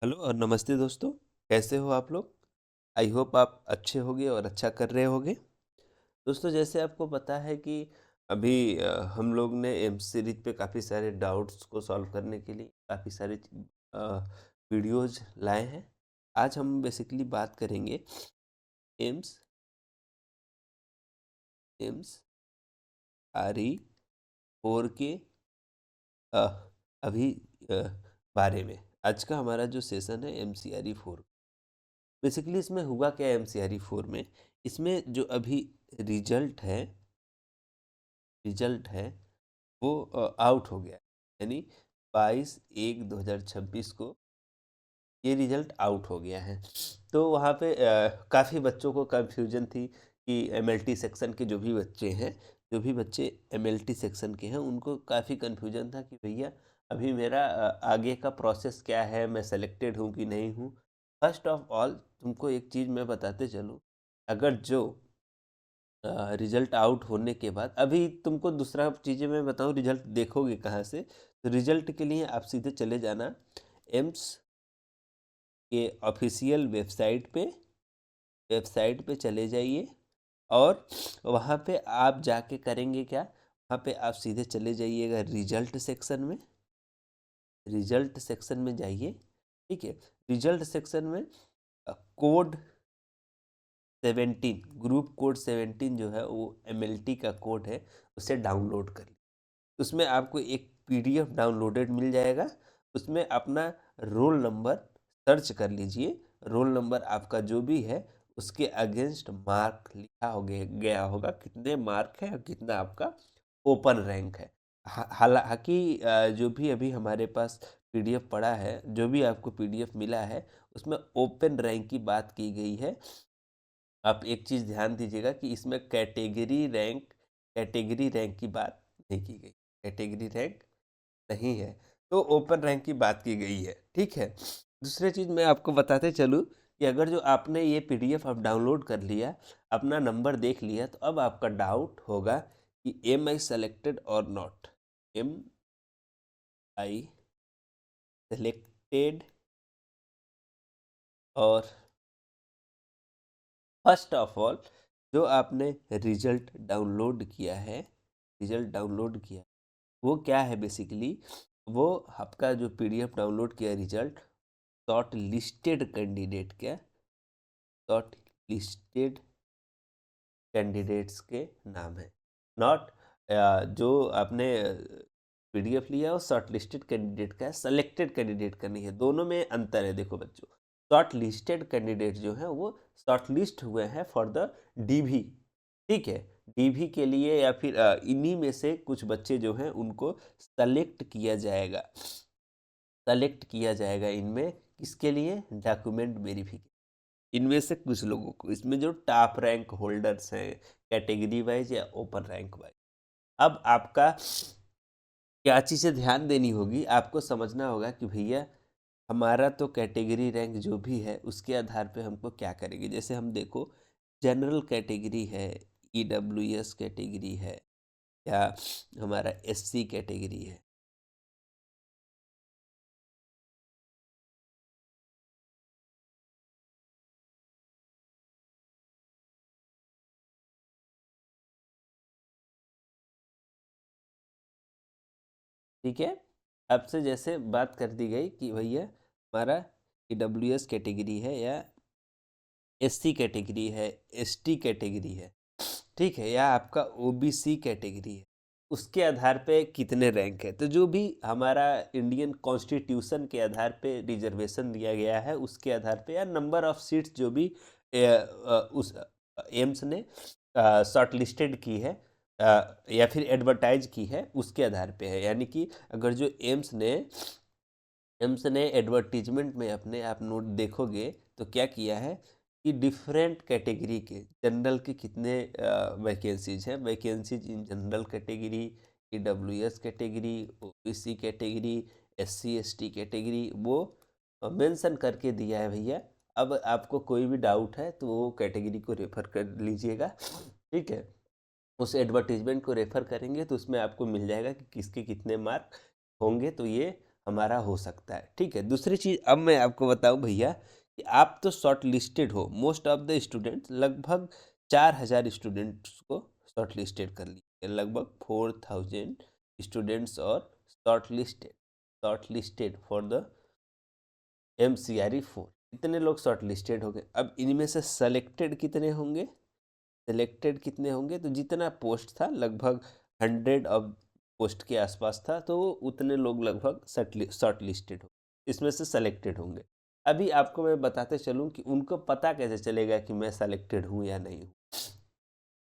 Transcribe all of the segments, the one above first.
Hello और नमस्ते दोस्तों। कैसे हो आप लोग? आई होप आप अच्छे होगे और अच्छा कर रहे होगे। दोस्तों, जैसे आपको पता है कि अभी हम लोग ने एम सीरीज पे काफ़ी सारे डाउट्स को सॉल्व करने के लिए काफ़ी सारे वीडियोज लाए हैं। आज हम बेसिकली बात करेंगे एम्स एम्स आर ई 4 के अ, अभी बारे में। आज का हमारा जो सेशन है M C R E 4। Basically इसमें हुआ क्या है एम सी आर ई 4 में? इसमें जो अभी रिजल्ट है रिजल्ट है वो आउट हो गया, यानी 22/1/2026 को ये रिजल्ट आउट हो गया है। तो वहाँ पे काफ़ी बच्चों को कंफ्यूजन थी कि एमएलटी सेक्शन के जो भी बच्चे एमएलटी सेक्शन के हैं उनको काफ़ी कंफ्यूजन था कि भैया अभी मेरा आगे का प्रोसेस क्या है, मैं सेलेक्टेड हूँ कि नहीं हूँ। फर्स्ट ऑफ ऑल तुमको एक चीज़ मैं बताते चलूँ। अगर जो रिजल्ट आउट होने के बाद अभी तुमको दूसरा चीज़ें मैं बताऊँ, रिजल्ट देखोगे कहाँ से? तो रिजल्ट के लिए आप सीधे चले जाना एम्स के ऑफिशियल वेबसाइट पे चले जाइए। और वहाँ पे आप जाके करेंगे क्या? वहाँ पे आप सीधे चले जाइएगा रिजल्ट सेक्शन में जाइए। ठीक है, रिजल्ट सेक्शन में कोड 17, ग्रुप कोड 17 जो है वो एमएलटी का कोड है, उसे डाउनलोड कर लीजिए। उसमें आपको एक पीडीएफ डाउनलोडेड मिल जाएगा। उसमें अपना रोल नंबर सर्च कर लीजिए। रोल नंबर आपका जो भी है उसके अगेंस्ट मार्क लिखा हो गया होगा, कितने मार्क है और कितना आपका ओपन रैंक है। हालांकि जो भी अभी हमारे पास पीडीएफ पड़ा है, जो भी आपको पीडीएफ मिला है, उसमें ओपन रैंक की बात की गई है। आप एक चीज़ ध्यान दीजिएगा कि इसमें कैटेगरी रैंक की बात नहीं की गई। कैटेगरी रैंक नहीं है, तो ओपन रैंक की बात की गई है। ठीक है, दूसरी चीज़ मैं आपको बताते चलूँ कि अगर जो आपने ये पीडीएफ आप डाउनलोड कर लिया, अपना नंबर देख लिया, तो अब आपका डाउट होगा कि एम आई सेलेक्टेड और नॉट। एम आई सेलेक्टेड और फर्स्ट ऑफ ऑल जो आपने रिजल्ट डाउनलोड किया वो क्या है? बेसिकली वो आपका जो पीडीएफ डाउनलोड किया रिजल्ट, शॉर्ट लिस्टेड कैंडिडेट्स के नाम है। नॉट जो आपने पीडीएफ लिया वो शॉर्ट लिस्टेड कैंडिडेट का है, सेलेक्टेड कैंडिडेट का नहीं है। दोनों में अंतर है। देखो बच्चों, शॉर्ट लिस्टेड कैंडिडेट जो है वो शॉर्ट लिस्ट हुए हैं फॉर द डीवी। ठीक है, डीवी के लिए या फिर इन्हीं में से कुछ बच्चे जो हैं उनको सेलेक्ट किया जाएगा इनमें। किसके लिए? Document verification. इनमें से कुछ लोगों को, इसमें जो टॉप रैंक होल्डर्स हैं कैटेगरी वाइज या ओपन रैंक वाइज। अब आपका क्या चीज़ें ध्यान देनी होगी, आपको समझना होगा कि भैया हमारा तो कैटेगरी रैंक जो भी है उसके आधार पे हमको क्या करेंगे। जैसे हम देखो, जनरल कैटेगरी है, ईडब्ल्यूएस कैटेगरी है, या हमारा एससी कैटेगरी है। ठीक है, आपसे जैसे बात कर दी गई कि भैया हमारा ईडब्ल्यूएस कैटेगरी है, या एससी कैटेगरी है, एसटी कैटेगरी है, ठीक है, या आपका ओबीसी कैटेगरी है, उसके आधार पे कितने रैंक है। तो जो भी हमारा इंडियन कॉन्स्टिट्यूशन के आधार पे रिजर्वेशन दिया गया है उसके आधार पे, या नंबर ऑफ सीट्स जो भी उस एम्स ने शॉर्ट लिस्टेड की है या फिर एडवर्टाइज की है उसके आधार पे है। यानी कि अगर जो एम्स ने एडवर्टीजमेंट में अपने आप नोट देखोगे तो क्या किया है कि डिफरेंट कैटेगरी के, जनरल के कितने वैकेंसीज हैं, vacancies in general category, EWS category, OBC category, SC ST category, वो मेंशन करके दिया है भैया। अब आपको कोई भी डाउट है तो वो कैटेगरी को रेफर कर लीजिएगा। ठीक है, उस एडवर्टीजमेंट को रेफर करेंगे तो उसमें आपको मिल जाएगा कि किसके कितने मार्क होंगे। तो ये हमारा हो सकता है। ठीक है, दूसरी चीज़ अब मैं आपको बताऊं भैया कि आप तो शॉर्ट लिस्टेड हो, मोस्ट ऑफ द स्टूडेंट्स, लगभग 4,000 स्टूडेंट्स को शॉर्ट लिस्टेड कर लिए, लगभग 4,000 स्टूडेंट्स और short listed for the MCRE 4, इतने लोग शॉर्ट लिस्टेड हो गए। अब इनमें से सेलेक्टेड कितने होंगे, तो जितना पोस्ट था लगभग 100 ऑफ पोस्ट के आसपास था, तो उतने लोग लगभग शॉर्ट लिस्टेड हो, इसमें से सेलेक्टेड होंगे। अभी आपको मैं बताते चलूं कि उनको पता कैसे चलेगा कि मैं सेलेक्टेड हूं या नहीं हूं।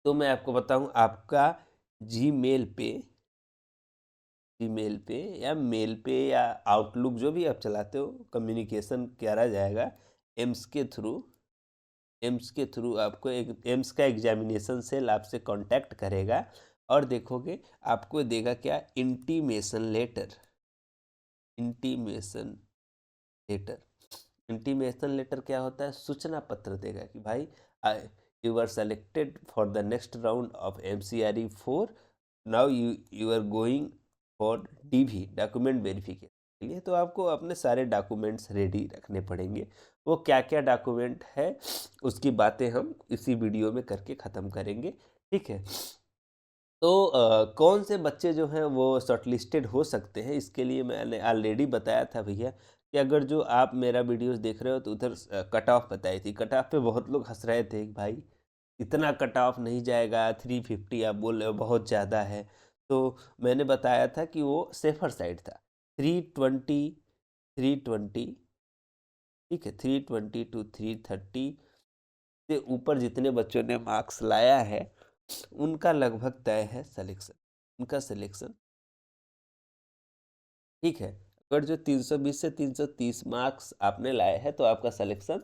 तो मैं आपको बताऊं, आपका जीमेल पे या मेल पे या आउटलुक जो भी आप चलाते हो, कम्युनिकेशन करा जाएगा एम्स के थ्रू आपको एक एम्स का एग्जामिनेशन सेल आपसे कांटेक्ट करेगा और देखोगे आपको देगा क्या, इंटीमेशन लेटर। इंटीमेशन लेटर क्या होता है, सूचना पत्र देगा कि भाई you are selected for the next round of MCRE 4, now you are going for DV, document verification के लिए। तो आपको अपने सारे डॉक्यूमेंट्स रेडी रखने पड़ेंगे। वो क्या क्या डॉक्यूमेंट है उसकी बातें हम इसी वीडियो में करके ख़त्म करेंगे। ठीक है, तो कौन से बच्चे जो हैं वो शॉर्टलिस्टेड हो सकते हैं, इसके लिए मैंने ऑलरेडी बताया था भैया कि अगर जो आप मेरा वीडियोस देख रहे हो तो उधर कट ऑफ बताई थी। कट ऑफ पे बहुत लोग हंस रहे थे कि भाई इतना कट ऑफ नहीं जाएगा, 350 आप बोल रहे हो बहुत ज़्यादा है। तो मैंने बताया था कि वो सेफर साइड था, 320, 320, ठीक है, 320 टू 330 से ऊपर जितने बच्चों ने मार्क्स लाया है उनका लगभग तय है सिलेक्शन, उनका सिलेक्शन। ठीक है, अगर जो 320 से 330 मार्क्स आपने लाए हैं तो आपका सिलेक्शन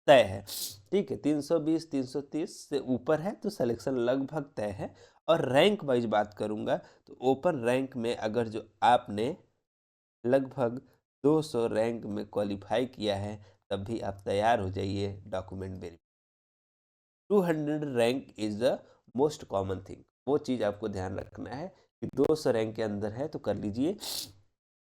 तय है। ठीक है, 320 330 से ऊपर है तो सिलेक्शन लगभग तय है। और रैंक वाइज बात करूंगा तो ओपन रैंक में अगर जो आपने लगभग 200 रैंक में क्वालिफाई किया है तब भी आप तैयार हो जाइए document verification. 200 rank is the most common thing, वो चीज़ आपको ध्यान रखना है कि 200 रैंक के अंदर है तो कर लीजिए।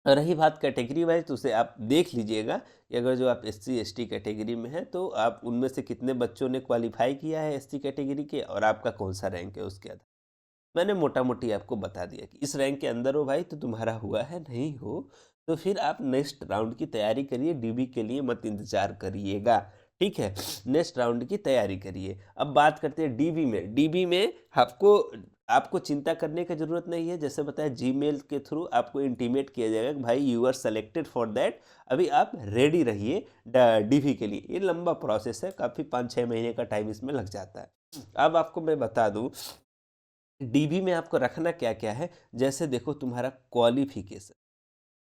रही बात कैटेगरी वाइज तो उसे आप देख लीजिएगा कि अगर जो आप SC ST कैटेगरी में हैं तो आप उनमें से कितने बच्चों ने क्वालिफाई किया है SC कैटेगरी के और आपका कौन सा रैंक है उसके आधार। मैंने मोटा मोटी आपको बता दिया कि इस रैंक के अंदर हो भाई तो तुम्हारा हुआ है, नहीं हो तो फिर आप नेक्स्ट राउंड की तैयारी करिए, DB के लिए मत इंतजार करिएगा। ठीक है, नेक्स्ट राउंड की तैयारी करिए। अब बात करते हैं DB में आपको आपको चिंता करने की ज़रूरत नहीं है। जैसे बताया जीमेल के थ्रू आपको इंटीमेट किया जाएगा कि भाई you are selected for that, अभी आप रेडी रहिए DV के लिए। ये लंबा प्रोसेस है, काफ़ी 5-6 महीने का टाइम इसमें लग जाता है। अब आपको मैं बता दूं DB में आपको रखना क्या क्या है। जैसे देखो तुम्हारा क्वालिफिकेशन,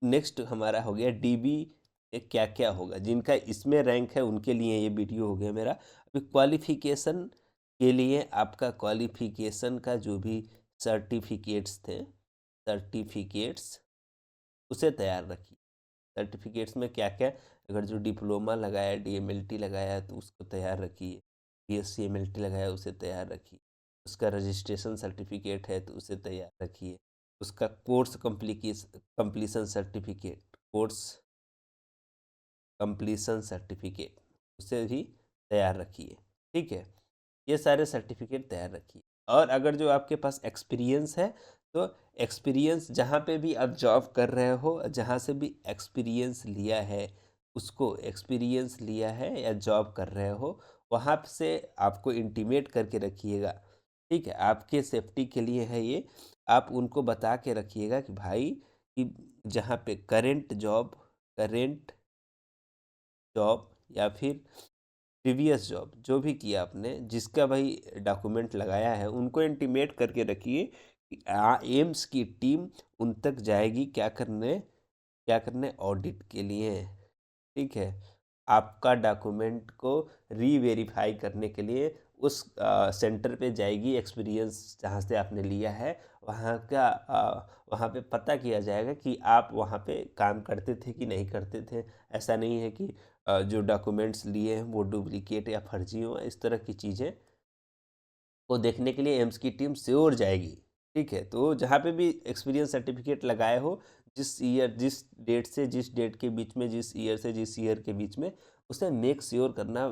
नेक्स्ट हमारा हो गया DB क्या क्या होगा, जिनका इसमें रैंक है उनके लिए ये वीडियो हो गया मेरा। अभी क्वालिफिकेशन के लिए आपका क्वालिफिकेशन का जो भी सर्टिफिकेट्स उसे तैयार रखिए। सर्टिफिकेट्स में क्या क्या, अगर जो डिप्लोमा लगाया, DMLT लगाया है तो उसको तैयार रखिए, BSc MLT लगाया उसे तैयार रखिए, उसका रजिस्ट्रेशन सर्टिफिकेट है तो उसे तैयार रखिए, उसका कोर्स कंप्लीशन सर्टिफिकेट उसे भी तैयार रखिए। ठीक है, ये सारे सर्टिफिकेट तैयार रखिए। और अगर जो आपके पास एक्सपीरियंस है तो एक्सपीरियंस जहाँ पे भी आप जॉब कर रहे हो, जहाँ से भी एक्सपीरियंस लिया है उसको, एक्सपीरियंस लिया है या जॉब कर रहे हो वहाँ से आपको इंटीमेट करके रखिएगा। ठीक है, आपके सेफ्टी के लिए है ये, आप उनको बता के रखिएगा कि भाई कि जहाँ पे करेंट जॉब या फिर प्रीवियस जॉब जो भी किया आपने, जिसका भाई डॉक्यूमेंट लगाया है उनको इंटीमेट करके रखिए कि एम्स की टीम उन तक जाएगी क्या करने ऑडिट के लिए। ठीक है, आपका डॉक्यूमेंट को रीवेरीफाई करने के लिए उस सेंटर पे जाएगी, एक्सपीरियंस जहाँ से आपने लिया है वहाँ पे पता किया जाएगा कि आप वहाँ पे काम करते थे कि नहीं करते थे। ऐसा नहीं है कि जो डॉक्यूमेंट्स लिए हैं वो डुप्लीकेट या फर्जी हो, इस तरह की चीज़ें को देखने के लिए एम्स की टीम श्योर जाएगी। ठीक है, तो जहाँ पे भी एक्सपीरियंस सर्टिफिकेट लगाए हो जिस डेट से जिस डेट के बीच में, जिस ईयर से जिस ईयर के बीच में, उसे मेक श्योर करना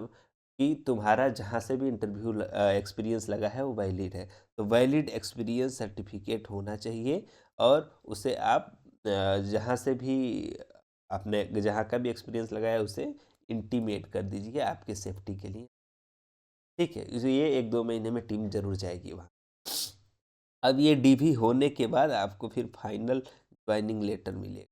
कि तुम्हारा जहाँ से भी इंटरव्यू एक्सपीरियंस लगा है वो वैलिड है। तो वैलिड एक्सपीरियंस सर्टिफिकेट होना चाहिए, और उसे आप जहाँ से भी आपने जहाँ का भी एक्सपीरियंस लगाया उसे इंटीमेट कर दीजिए आपके सेफ्टी के लिए। ठीक है, ये 1-2 महीने में टीम ज़रूर जाएगी वहाँ। अब ये डीवी होने के बाद आपको फिर फाइनल ज्वाइनिंग लेटर मिलेगा।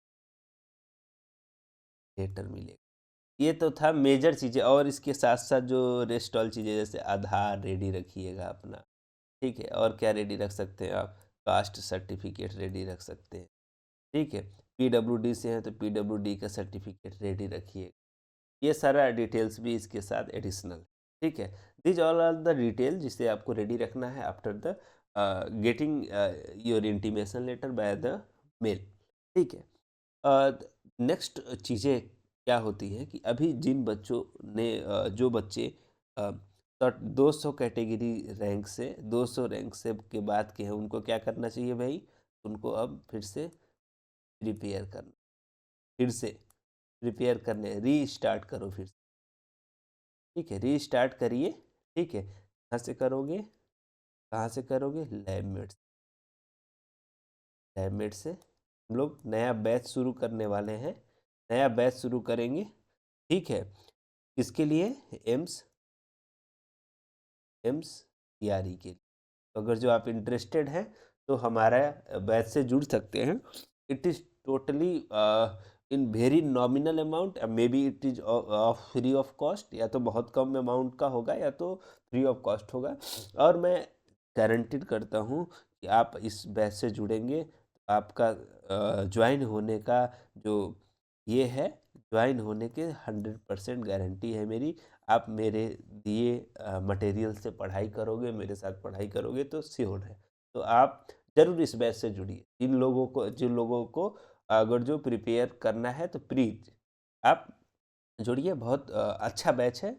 ये तो था मेजर चीज़ें, और इसके साथ-साथ जो रेस्ट ऑल चीज़ें, जैसे आधार रेडी रखिएगा अपना, ठीक है? और क्या रेडी रख सकते हैं आप? कास्ट सर्टिफिकेट रेडी रख सकते हैं, ठीक है? पीडब्ल्यूडी से हैं तो पीडब्ल्यूडी का सर्टिफिकेट रेडी रखिए। ये सारा डिटेल्स भी इसके साथ एडिशनल, ठीक है? These all are the detail जिसे आपको रेडी रखना है after the getting your intimation letter by the mail, ठीक है? नेक्स्ट चीज़ें क्या होती हैं कि अभी जिन बच्चों ने जो बच्चे अ, 200 कैटेगरी रैंक से 200 रैंक से के बाद के हैं, उनको क्या करना चाहिए भाई? उनको अब फिर से प्रिपेयर करना, फिर से प्रिपेयर करने, रीस्टार्ट करो फिर से, ठीक है? रीस्टार्ट करिए, ठीक है? कहाँ से करोगे? कहाँ से करोगे? लैबमेट से हम लोग नया बैच शुरू करने वाले हैं, नया बैच शुरू करेंगे, ठीक है? किसके लिए? एम्स एम्स तैयारी के लिए। तो अगर जो आप इंटरेस्टेड हैं तो हमारा बैच से जुड़ सकते हैं। It is totally in very nominal amount, may be it is free of cost, या तो बहुत कम अमाउंट का होगा या तो फ्री ऑफ कॉस्ट होगा। और मैं गारंटीड करता हूँ कि आप इस बैच से जुड़ेंगे तो आपका ज्वाइन होने का जो ये है, ज्वाइन होने के 100% गारंटी है मेरी। आप मेरे दिए मटेरियल से पढ़ाई करोगे, मेरे साथ पढ़ाई करोगे तो श्योर है। तो आप ज़रूर इस बैच से जुड़िए। जिन लोगों को अगर जो प्रिपेयर करना है तो प्लीज़ आप जुड़िए। बहुत अच्छा बैच है।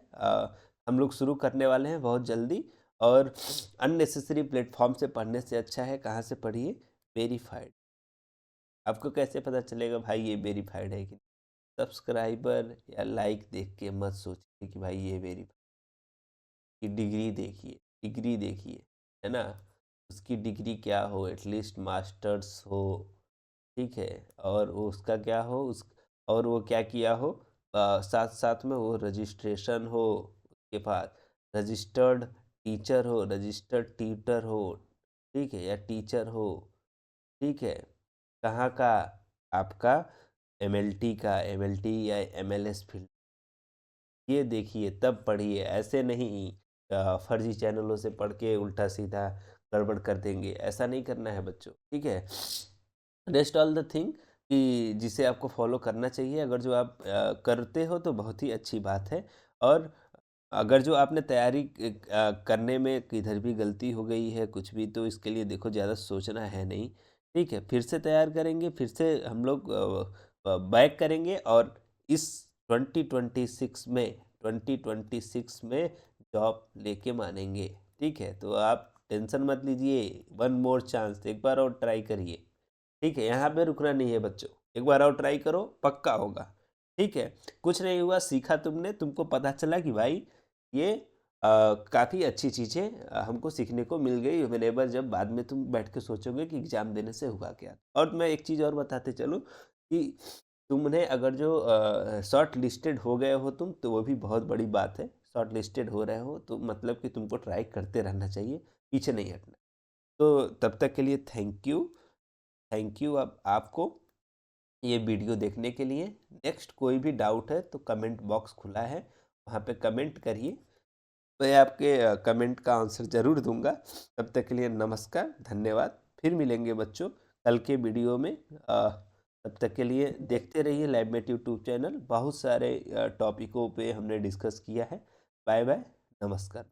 हम लोग शुरू करने वाले हैं बहुत जल्दी, और अननेसेसरी प्लेटफॉर्म से पढ़ने से अच्छा है कहाँ से पढ़िए? वेरीफाइड। आपको कैसे पता चलेगा भाई ये वेरीफाइड है कि सब्सक्राइबर या लाइक देख के मत सोचिए कि भाई ये वेरीफाइड की। डिग्री देखिए, है ना? उसकी डिग्री क्या हो, एटलीस्ट मास्टर्स हो, ठीक है? और वो उसका क्या हो, उस और वो क्या किया हो, साथ साथ में वो रजिस्ट्रेशन हो, उसके बाद रजिस्टर्ड टीचर हो, रजिस्टर्ड ट्यूटर हो, ठीक है? या टीचर हो, ठीक है? कहाँ का? आपका एमएलटी का, एमएलटी या एमएलएस फील्ड, ये देखिए तब पढ़िए। ऐसे नहीं फर्जी चैनलों से पढ़ के उल्टा सीधा गड़बड़ कर देंगे, ऐसा नहीं करना है बच्चों, ठीक है? रेस्ट ऑल द थिंग कि जिसे आपको फॉलो करना चाहिए, अगर जो आप करते हो तो बहुत ही अच्छी बात है। और अगर जो आपने तैयारी करने में किधर भी गलती हो गई है कुछ भी, तो इसके लिए देखो ज़्यादा सोचना है नहीं, ठीक है? फिर से तैयार करेंगे, फिर से हम लोग बैक करेंगे, और इस 2026 में जॉब लेके मानेंगे, ठीक है? तो आप टेंशन मत लीजिए, वन मोर चांस, एक बार और ट्राई करिए, ठीक है? यहाँ पे रुकना नहीं है बच्चों, एक बार और ट्राई करो, पक्का होगा, ठीक है? कुछ नहीं हुआ, सीखा तुमने, तुमको पता चला कि भाई ये काफ़ी अच्छी चीज़ें हमको सीखने को मिल गई। व्हेनेवर जब बाद में तुम बैठ के सोचोगे कि एग्ज़ाम देने से हुआ क्या। और मैं एक चीज़ और बताते चलूँ कि तुमने अगर जो शॉर्ट लिस्टेड हो गए हो तुम, तो वो भी बहुत बड़ी बात है। शॉर्ट लिस्टेड हो रहे हो तो मतलब कि तुमको ट्राई करते रहना चाहिए, पीछे नहीं हटना। तो तब तक के लिए थैंक यू अब आपको ये वीडियो देखने के लिए। नेक्स्ट कोई भी डाउट है तो कमेंट बॉक्स खुला है, वहाँ पे कमेंट करिए, मैं आपके कमेंट का आंसर ज़रूर दूंगा। तब तक के लिए नमस्कार, धन्यवाद। फिर मिलेंगे बच्चों कल के वीडियो में। तब तक के लिए देखते रहिए लाइवमेट यूट्यूब चैनल, बहुत सारे टॉपिकों पे हमने डिस्कस किया है। बाय बाय, नमस्कार।